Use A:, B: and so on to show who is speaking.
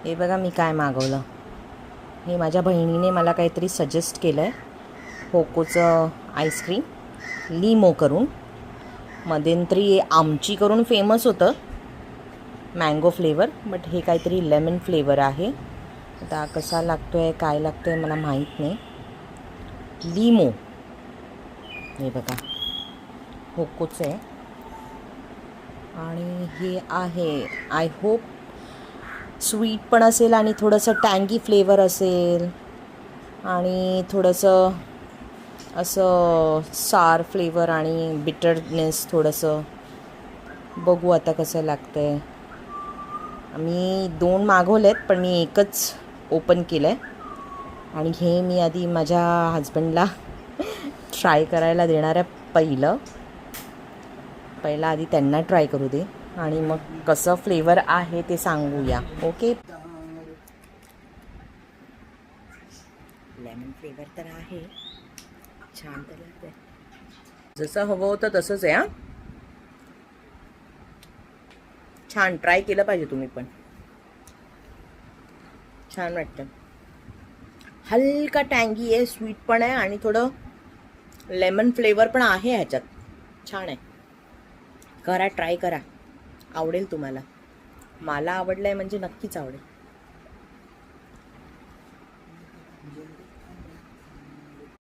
A: हे बघा मी काय मागवलं. हे माझ्या बहिणीने मला काहीतरी सजेस्ट केलं आहे. होकोचं आईस्क्रीम लिमो करून. मध्यंतरी आमची करून फेमस होतं मँगो फ्लेवर, बट हे काहीतरी लेमन फ्लेवर आहे. आता कसा लागतो आहे काय लागतो आहे मला माहीत नाही. लिमो हे बघा होकोचं आहे आणि हे आहे आय होप स्वीट पण असेल आणि थोडंसं टँगी फ्लेवर असेल आणि थोडंसं असं सार फ्लेवर आणि बिटरनेस थोडंसं. बघू आता कसं लागतं आहे. मी 2 मागवले आहेत पण मी एकच ओपन केलं आहे आणि हे मी आधी माझ्या हजबंडला ट्राय करायला देणार आहे. पहिला आधी त्यांना ट्राय करू दे आणि मग कसं फ्लेवर आहे ते सांगूया. ओके. लेमन फ्लेवर तर आहे, छान तर लागतंय. जसं हवं होतं तसंच आहे. हां, छान. ट्राय केलं पाहिजे तुम्ही पण. छान वाटतं. हलका टँगी आहे, स्वीट पण आहे आणि थोडं लेमन फ्लेवर पण आहे ह्याच्यात. छान आहे. करा, ट्राय करा, आवडेल तुम्हाला. मला आवडलं आहे म्हणजे नक्कीच आवडेल.